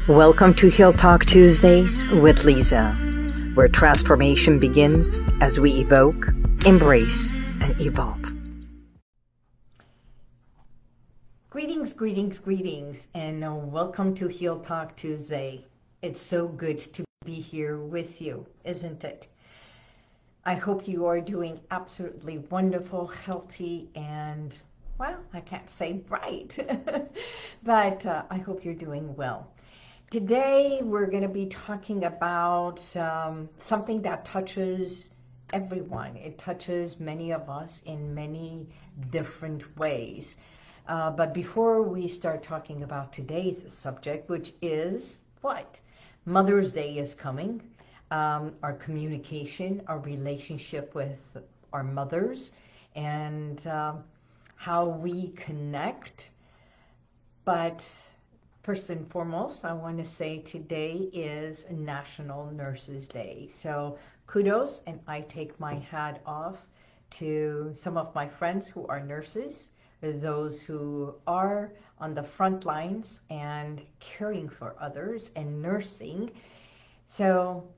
Welcome to Heal Talk Tuesdays with Liza, where transformation begins as we evoke, embrace, and evolve. Greetings, and welcome to Heal Talk Tuesday. It's so good to be here with you, isn't it? I hope you are doing absolutely wonderful, healthy, and, well, I can't say bright, but I hope you're doing well. Today, we're going to be talking about something that touches everyone. It touches many of us in many different ways. But before we start talking about today's subject, which is what? Mother's Day is coming. Our communication, our relationship with our mothers, and how we connect. But first and foremost, I want to say today is National Nurses Day. So kudos, and I take my hat off to some of my friends who are nurses, those who are on the front lines and caring for others and nursing. So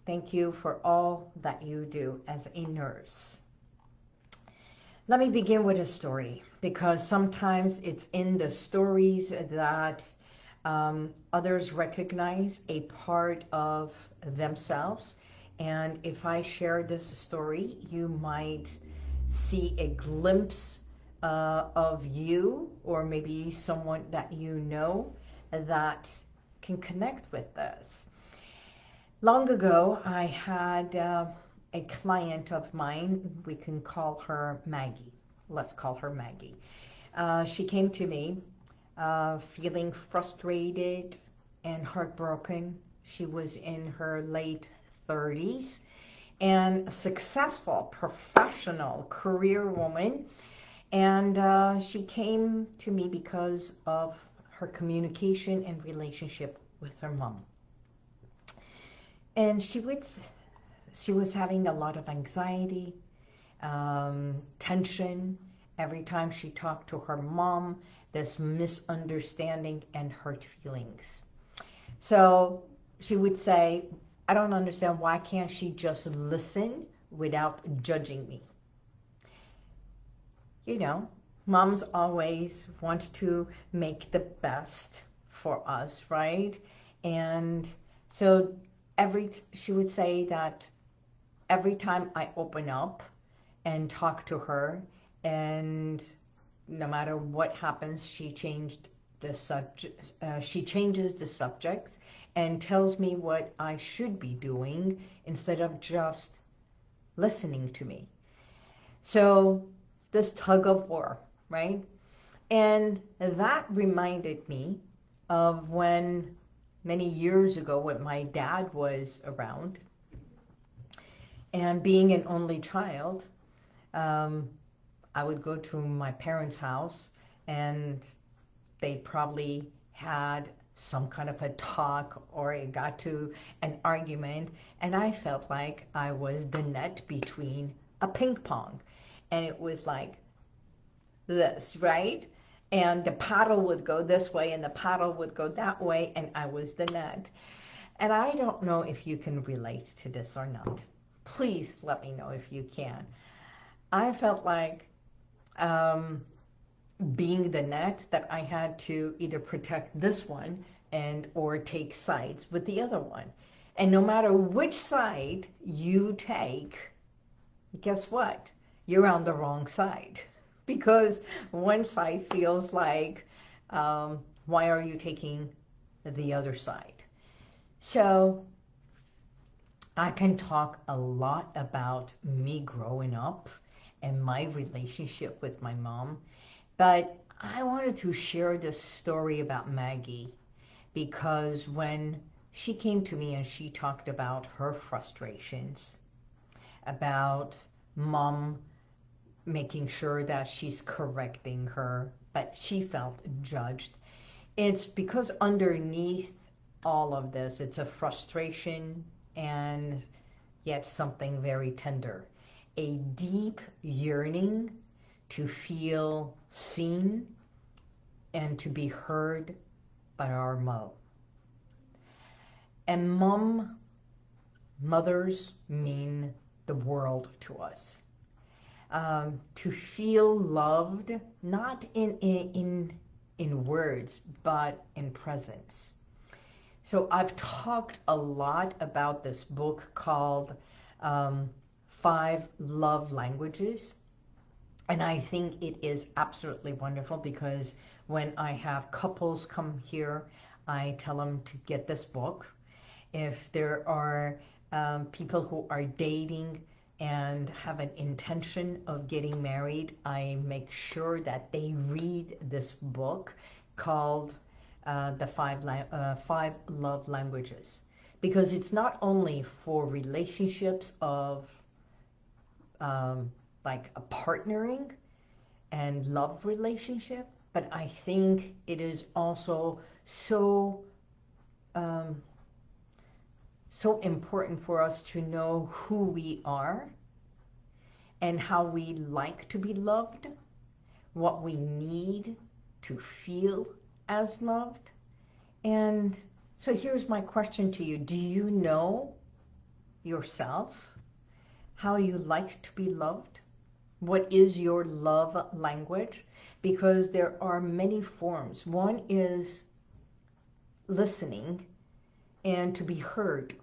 thank you for all that you do as a nurse. Let me begin with a story, because sometimes it's in the stories that others recognize a part of themselves. And if I share this story, you might see a glimpse of you, or maybe someone that you know that can connect with this. Long ago, I had a client of mine. We can call her Maggie. Let's call her Maggie. She came to me feeling frustrated and heartbroken. She was in her late 30s and a successful professional career woman. And she came to me because of her communication and relationship with her mom. And she was having a lot of anxiety, tension. Every time she talked to her mom, this misunderstanding and hurt feelings. So she would say, I don't understand, why can't she just listen without judging me? You know, moms always want to make the best for us, right? And so she would say that every time I open up and talk to her, and no matter what happens, she changes the subjects and tells me what I should be doing instead of just listening to me. So this tug of war, right? And that reminded me of when many years ago, when my dad was around, and being an only child, I would go to my parents' house, and they probably had some kind of a talk, or it got to an argument, and I felt like I was the net between a ping pong. And it was like this, right? And the paddle would go this way, and the paddle would go that way, and I was the net. And I don't know if you can relate to this or not. Please let me know if you can. I felt like being the net, that I had to either protect this one or take sides with the other one. And no matter which side you take, guess what? You're on the wrong side. Because one side feels like, why are you taking the other side? So I can talk a lot about me growing up and my relationship with my mom, but I wanted to share this story about Maggie, because when she came to me and she talked about her frustrations, about mom making sure that she's correcting her, but she felt judged. It's because underneath all of this, it's a frustration and yet something very tender. A deep yearning to feel seen and to be heard by our mom. And mothers mean the world to us. To feel loved, not in words, but in presence. So I've talked a lot about this book called 5 Love Languages. And I think it is absolutely wonderful because when I have couples come here, I tell them to get this book. If there are people who are dating and have an intention of getting married, I make sure that they read this book called the 5 Love Languages. Because it's not only for relationships of like a partnering and love relationship, but I think it is also so so important for us to know who we are and how we like to be loved, what we need to feel as loved. And so here's my question to you. Do you know yourself, how you like to be loved? What is your love language? Because there are many forms. One is listening and to be heard.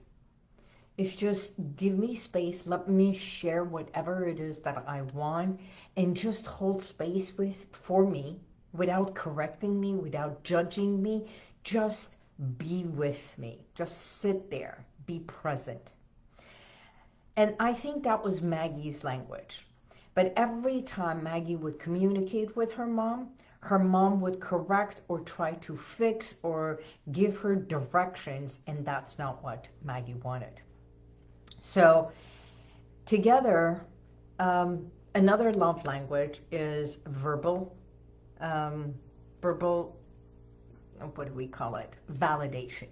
It's just give me space, let me share whatever it is that I want, and just hold space for me without correcting me, without judging me. Just be with me. Just sit there. Be present. And I think that was Maggie's language. But every time Maggie would communicate with her mom would correct or try to fix or give her directions, and that's not what Maggie wanted. So together, another love language is verbal, what do we call it? Validation,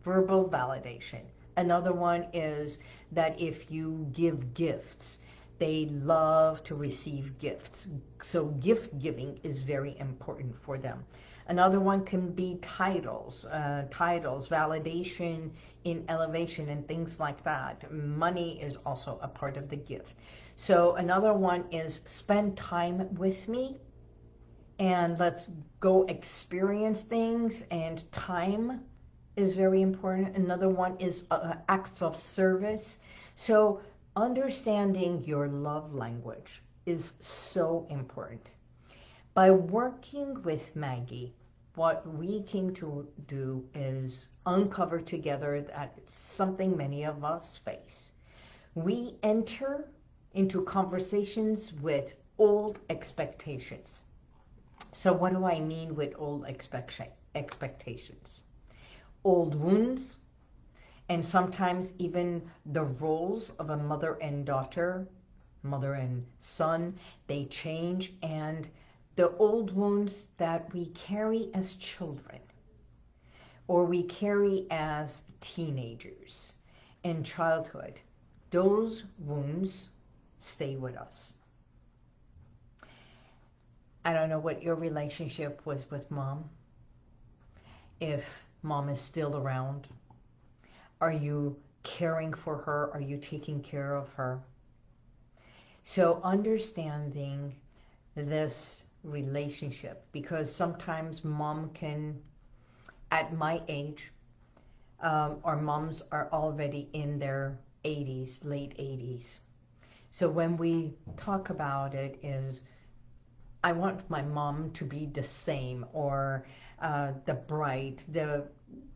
verbal validation. Another one is that if you give gifts, they love to receive gifts. So gift giving is very important for them. Another one can be titles, validation in elevation and things like that. Money is also a part of the gift. So another one is spend time with me and let's go experience things, and time is very important. Another one is acts of service. So understanding your love language is so important. By working with Maggie, what we came to do is uncover together that it's something many of us face. We enter into conversations with old expectations. So what do I mean with old expectations? Old wounds, and sometimes even the roles of a mother and daughter, mother and son, they change, and the old wounds that we carry as children or we carry as teenagers in childhood, those wounds stay with us. I don't know what your relationship was with mom. If mom is still around, are you caring for her? Are you taking care of her? So understanding this relationship, because sometimes mom can, at my age, our moms are already in their 80s, late 80s. So when we talk about it is, I want my mom to be the same, or the bright, the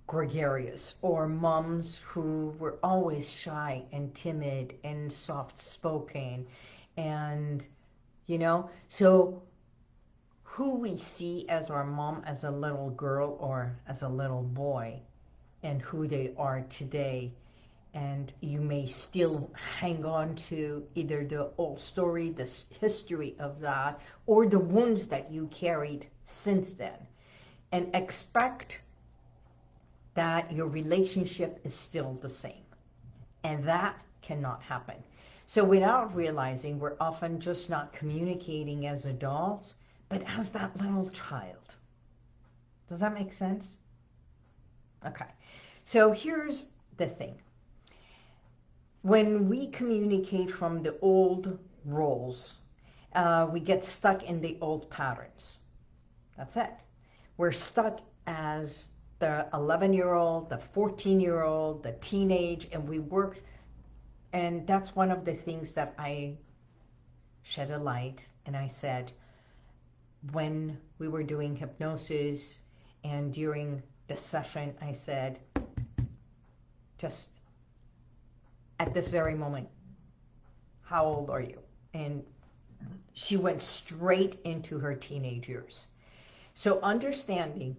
gregarious, or moms who were always shy and timid and soft-spoken, and so who we see as our mom as a little girl or as a little boy and who they are today. And you may still hang on to either the old story, the history of that, or the wounds that you carried since then, and expect that your relationship is still the same. And that cannot happen. So without realizing, we're often just not communicating as adults, but as that little child. Does that make sense? Okay. So here's the thing. When we communicate from the old roles, we get stuck in the old patterns. That's it. We're stuck as the 11-year-old, the 14-year-old, the teenage, and we work. And that's one of the things that I shed a light, and I said, when we were doing hypnosis and during the session, I said, just at this very moment, how old are you? And she went straight into her teenage years. So understanding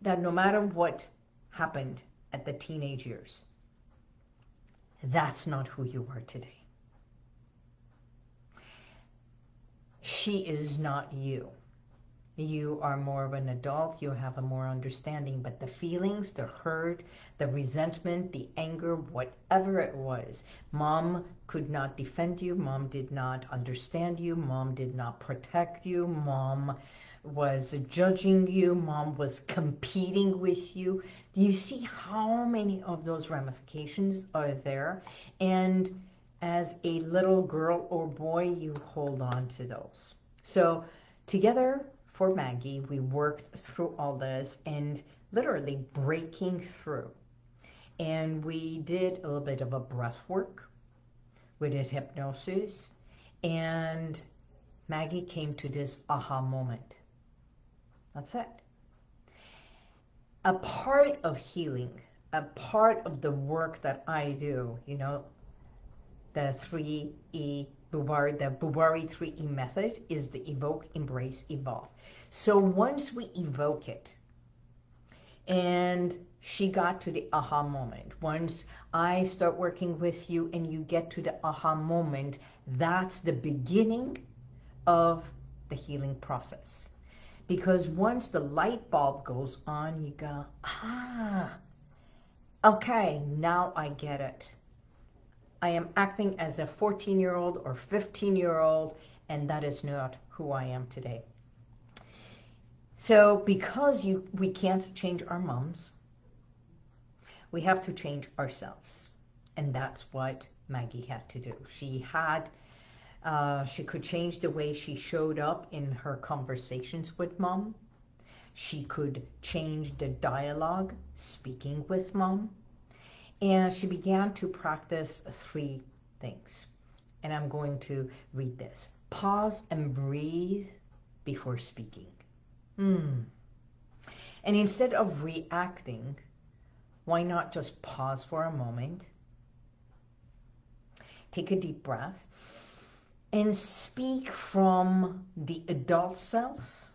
that no matter what happened at the teenage years, that's not who you are today. She is not you. You are more of an adult, you have a more understanding, but the feelings, the hurt, the resentment, the anger, whatever it was, mom could not defend you, mom did not understand you, mom did not protect you, mom was judging you, mom was competing with you. Do you see how many of those ramifications are there? And as a little girl or boy, you hold on to those. So together for Maggie, we worked through all this and literally breaking through. And we did a little bit of a breath work. We did hypnosis. And Maggie came to this aha moment. That's it. A part of healing, a part of the work that I do, you know, the 3E Boubari, the Boubari 3E method is the Evoke-Embrace-Evolve. So once we evoke it, and she got to the aha moment, once I start working with you and you get to the aha moment, that's the beginning of the healing process. Because once the light bulb goes on, you go, okay, now I get it. I am acting as a 14-year-old or 15-year-old, and that is not who I am today. So because we can't change our moms, we have to change ourselves. And that's what Maggie had to do. She could change the way she showed up in her conversations with mom. She could change the dialogue, speaking with mom. And she began to practice 3 things. And I'm going to read this. Pause and breathe before speaking. And instead of reacting, why not just pause for a moment, take a deep breath, and speak from the adult self,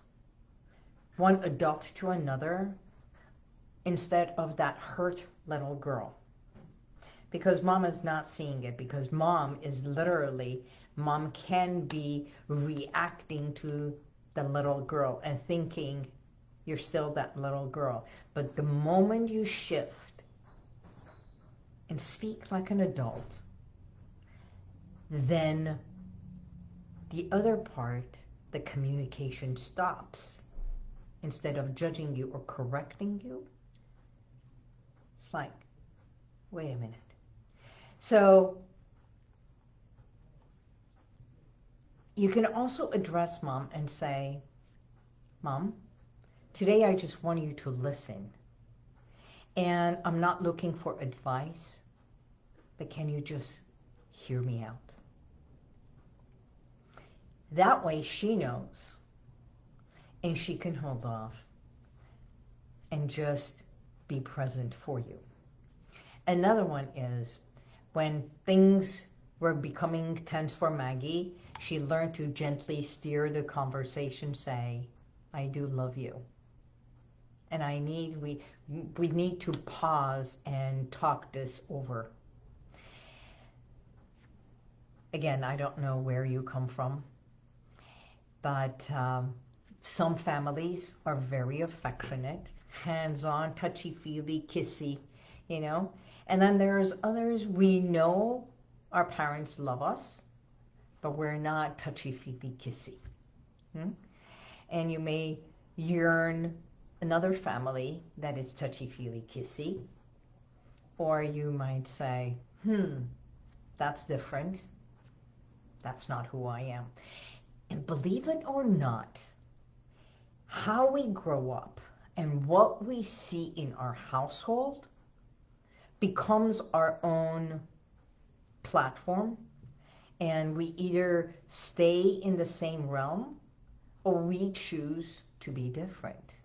one adult to another, instead of that hurt little girl. Because mom is not seeing it, because mom can be reacting to the little girl and thinking you're still that little girl. But the moment you shift and speak like an adult, then the other part, the communication stops. Instead of judging you or correcting you, it's like, wait a minute. So you can also address mom and say, Mom, today I just want you to listen. And I'm not looking for advice, but can you just hear me out? That way she knows, and she can hold off and just be present for you. Another one is when things were becoming tense for Maggie, she learned to gently steer the conversation, say, I do love you. And we need to pause and talk this over. Again, I don't know where you come from, but some families are very affectionate, hands-on, touchy-feely, kissy, you know. And then there's others, we know our parents love us, but we're not touchy-feely, kissy. And you may yearn another family that is touchy-feely, kissy. Or you might say, that's different. That's not who I am. And believe it or not, how we grow up and what we see in our household becomes our own platform, and we either stay in the same realm or we choose to be different.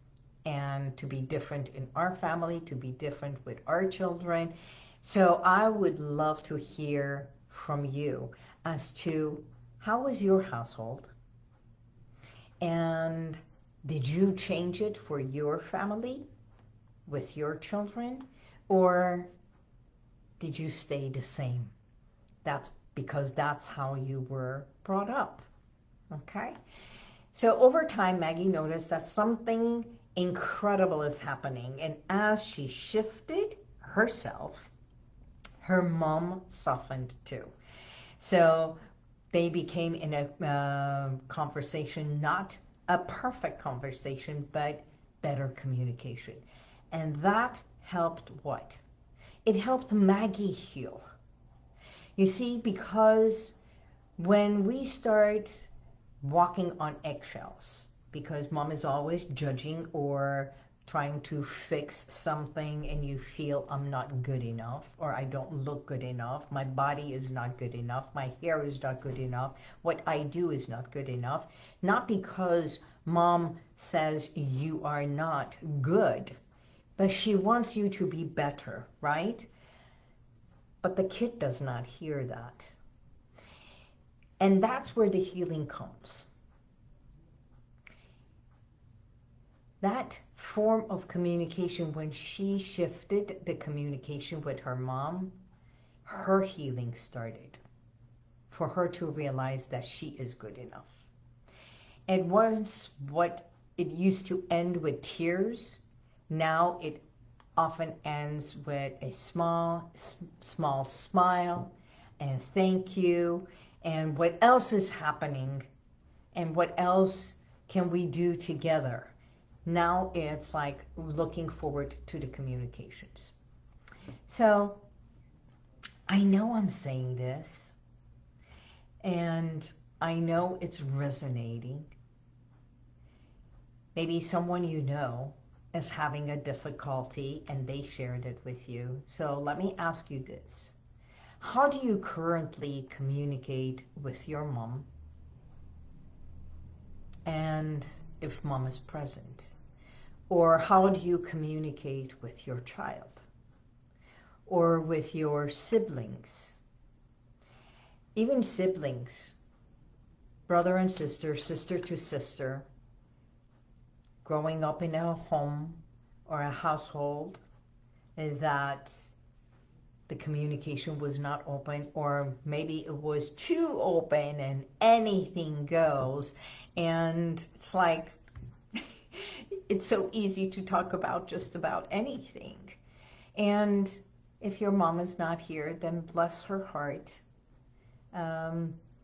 And to be different in our family, to be different with our children. So I would love to hear from you as to how was your household? And did you change it for your family with your children? Or did you stay the same? That's because that's how you were brought up. Okay? So over time, Maggie noticed that something incredible is happening. And as she shifted herself, her mom softened too. So they became in a conversation, not a perfect conversation, but better communication. And that helped what? It helped Maggie heal. You see, because when we start walking on eggshells, because mom is always judging or trying to fix something, and you feel I'm not good enough, or I don't look good enough, my body is not good enough, my hair is not good enough, what I do is not good enough, not because mom says you are not good, but she wants you to be better, right? But the kid does not hear that. And that's where the healing comes. That form of communication, when she shifted the communication with her mom, her healing started. For her to realize that she is good enough. And once what it used to end with tears, now it often ends with a small smile and thank you, and what else is happening, and what else can we do together. Now it's like looking forward to the communications. So I know I'm saying this, and I know it's resonating. Maybe someone you know is having a difficulty and they shared it with you. So let me ask you this. How do you currently communicate with your mom? And if mom is present? Or how do you communicate with your child? Or with your siblings? Even siblings, brother and sister, sister to sister, growing up in a home or a household that the communication was not open, or maybe it was too open and anything goes, and it's like it's so easy to talk about just about anything. And if your mom is not here, then bless her heart,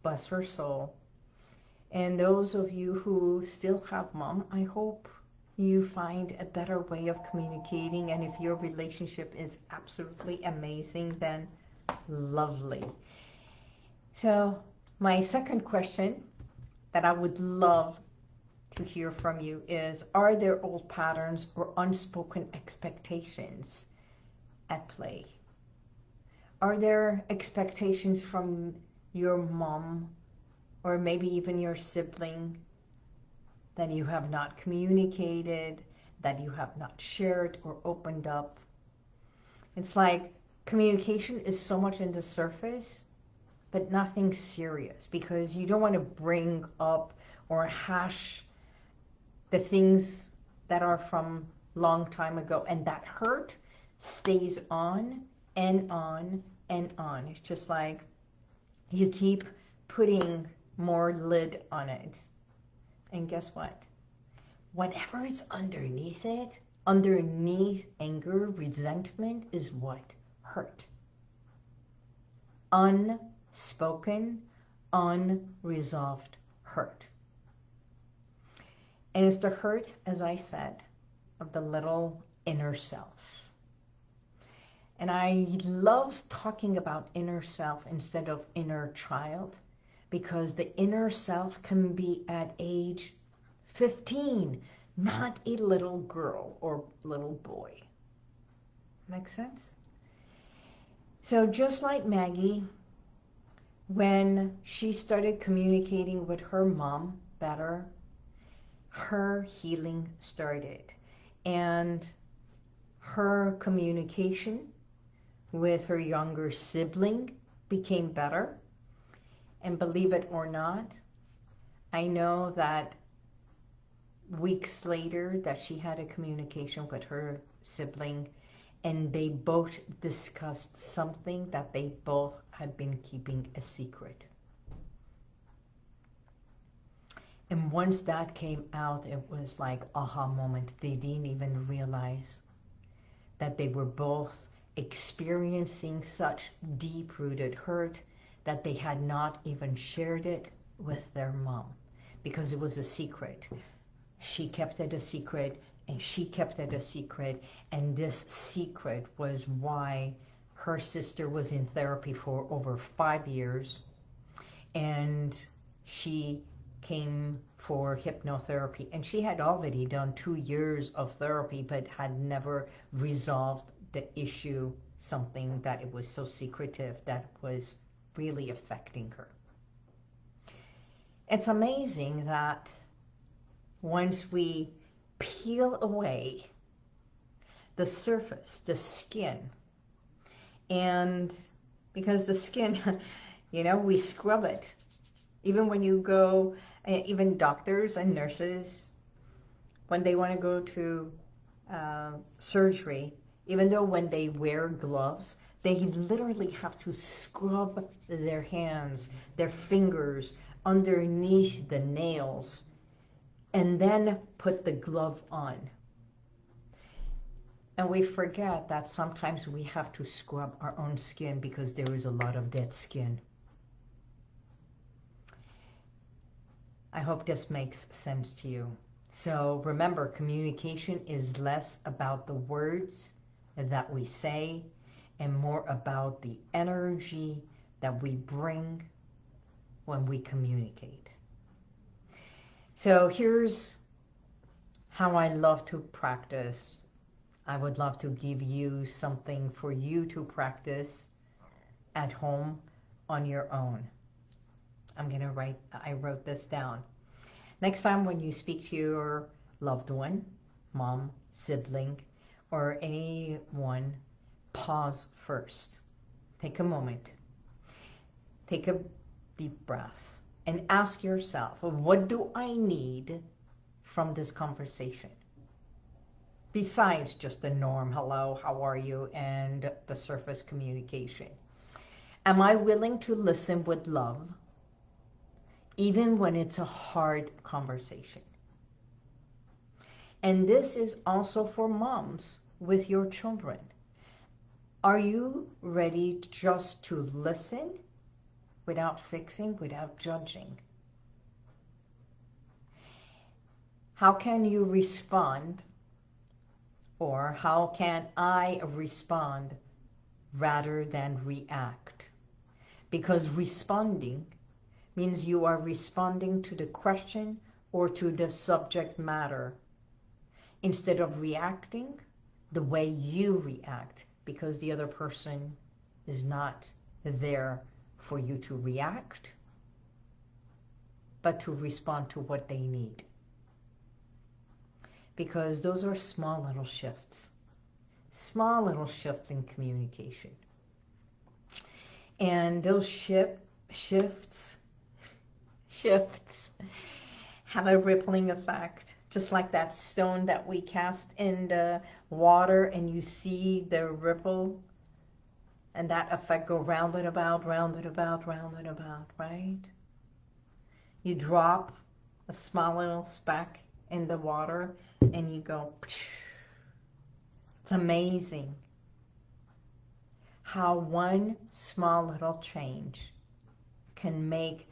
bless her soul. And those of you who still have mom, I hope you find a better way of communicating. And if your relationship is absolutely amazing, then lovely. So my second question that I would love to hear from you is, are there old patterns or unspoken expectations at play? Are there expectations from your mom or maybe even your sibling that you have not communicated, that you have not shared or opened up? It's like communication is so much in the surface, but nothing serious, because you don't want to bring up or hash the things that are from long time ago, and that hurt stays on and on and on. It's just like you keep putting more lid on it. And guess what? Whatever is underneath it, underneath anger, resentment, is what? Hurt. Unspoken, unresolved hurt. And it's the hurt, as I said, of the little inner self. And I love talking about inner self instead of inner child, because the inner self can be at age 15, not a little girl or little boy. Make sense? So just like Maggie, when she started communicating with her mom better, her healing started. And her communication with her younger sibling became better. And believe it or not, I know that weeks later that she had a communication with her sibling, and they both discussed something that they both had been keeping a secret. And once that came out, it was like aha moment. They didn't even realize that they were both experiencing such deep-rooted hurt that they had not even shared it with their mom, because it was a secret. She kept it a secret, and she kept it a secret, and this secret was why her sister was in therapy for over 5 years, and she came for hypnotherapy, and she had already done 2 years of therapy but had never resolved the issue, something that it was so secretive that was really affecting her. It's amazing that once we peel away the surface, the skin, and because the skin, you know, we scrub it. Even when you go, even doctors and nurses, when they want to go to surgery, even though when they wear gloves, they literally have to scrub their hands, their fingers underneath the nails, and then put the glove on. And we forget that sometimes we have to scrub our own skin because there is a lot of dead skin. I hope this makes sense to you. So remember, communication is less about the words that we say and more about the energy that we bring when we communicate. So here's how I love to practice. I would love to give you something for you to practice at home on your own. I wrote this down. Next time when you speak to your loved one, mom, sibling, or anyone, pause first. Take a moment. Take a deep breath and ask yourself, what do I need from this conversation? Besides just the norm, hello, how are you, and the surface communication. Am I willing to listen with love, even when it's a hard conversation? And this is also for moms with your children. Are you ready just to listen without fixing, without judging? How can you respond, or how can I respond rather than react? Because responding means you are responding to the question or to the subject matter instead of reacting the way you react, because the other person is not there for you to react, but to respond to what they need. Because those are small little shifts in communication. And those shifts have a rippling effect, just like that stone that we cast in the water and you see the ripple, and that effect go round and about, round and about, round and about, right? You drop a small little speck in the water and you go, it's amazing how one small little change can make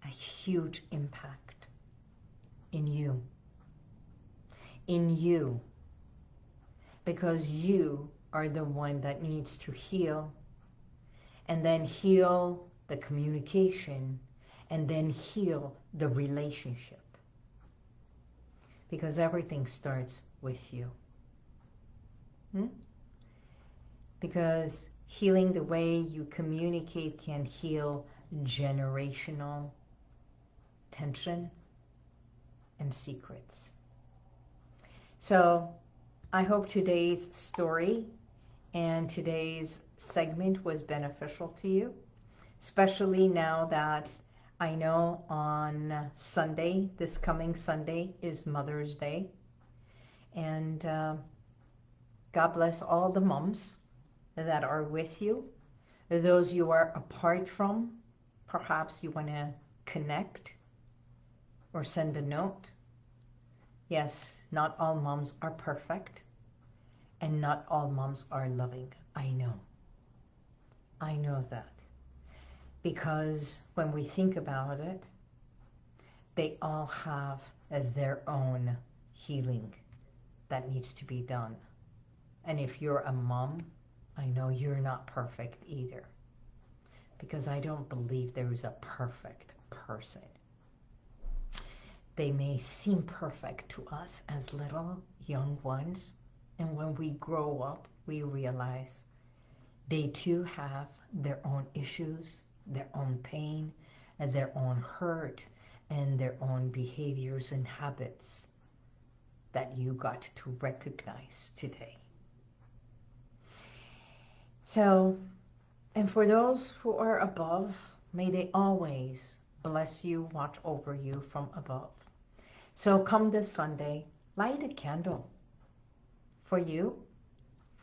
a huge impact in you, because you are the one that needs to heal, and then heal the communication, and then heal the relationship. Because everything starts with you. Because healing the way you communicate can heal generational tension and secrets. So I hope today's story and today's segment was beneficial to you, especially now that I know on Sunday, this coming Sunday, is Mother's Day. And God bless all the moms that are with you. Those you are apart from, perhaps you want to connect or send a note. Yes, not all moms are perfect, and not all moms are loving. I know. I know that. Because when we think about it, they all have their own healing that needs to be done. And if you're a mom, I know you're not perfect either. Because I don't believe there is a perfect person. They may seem perfect to us as little young ones. And when we grow up, we realize they too have their own issues, their own pain, and their own hurt, and their own behaviors and habits that you got to recognize today. So, and for those who are above, may they always bless you, watch over you from above. So come this Sunday, light a candle for you,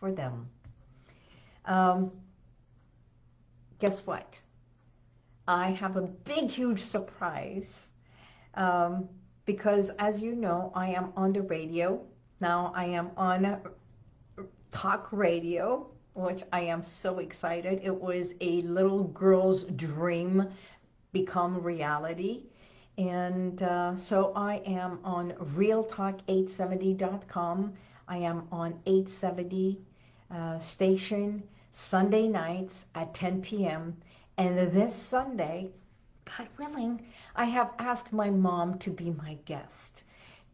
for them. Guess what? I have a big, huge surprise because, as you know, I am on the radio. Now I am on talk radio, which I am so excited. It was a little girl's dream become reality. And so I am on realtalk870.com. I am on 870 station Sunday nights at 10 p.m. And this Sunday, God willing, I have asked my mom to be my guest,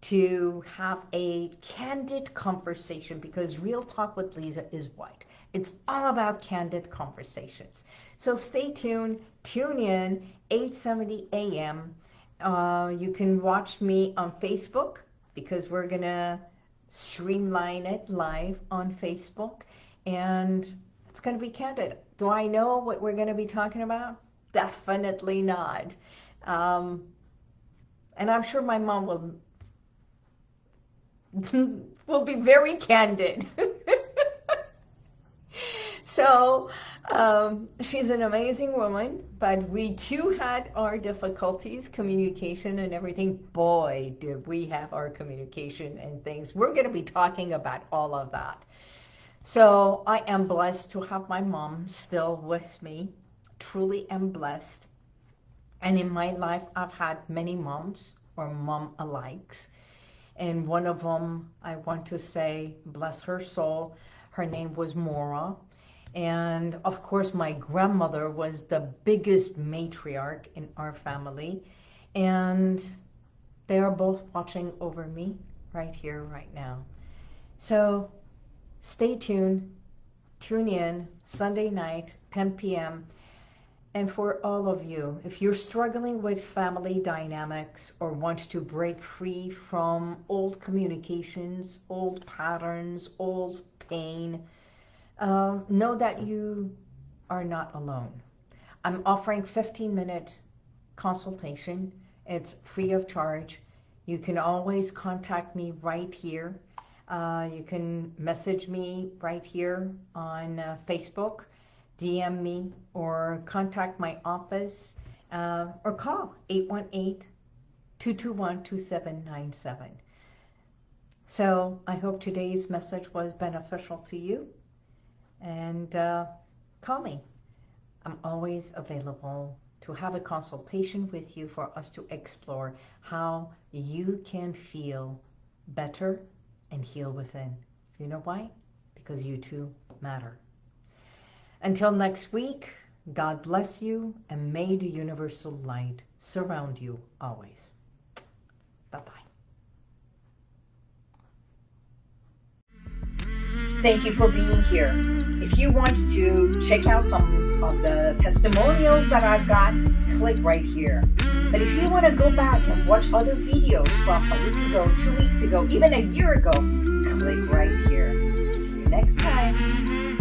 to have a candid conversation, because Real Talk with Liza is what? It's all about candid conversations. So stay tuned, tune in, 8:70 a.m. You can watch me on Facebook, because we're going to streamline it live on Facebook. And it's going to be candid. Do I know what we're going to be talking about? Definitely not. And I'm sure my mom will be very candid. So she's an amazing woman, but we too had our difficulties, communication and everything. Boy, did we have our communication and things. We're going to be talking about all of that. So I am blessed to have my mom still with me. Truly am blessed. And in my life, I've had many moms or mom-alikes. And one of them, I want to say, bless her soul, her name was Maura. And of course, my grandmother was the biggest matriarch in our family. And they are both watching over me right here, right now. So stay tuned, tune in, Sunday night, 10 p.m. And for all of you, if you're struggling with family dynamics or want to break free from old communications, old patterns, old pain, know that you are not alone. I'm offering 15-minute consultation. It's free of charge. You can always contact me right here. You can message me right here on Facebook, DM me, or contact my office, or call 818-221-2797. So I hope today's message was beneficial to you, and call me. I'm always available to have a consultation with you for us to explore how you can feel better and heal within. You know why? because you too matter. Until next week, God bless you, and may the universal light surround you always. Bye-bye. Thank you for being here. If you want to check out some of the testimonials that I've got, click right here. But if you want to go back and watch other videos from a week ago, 2 weeks ago, even a year ago, click right here. See you next time.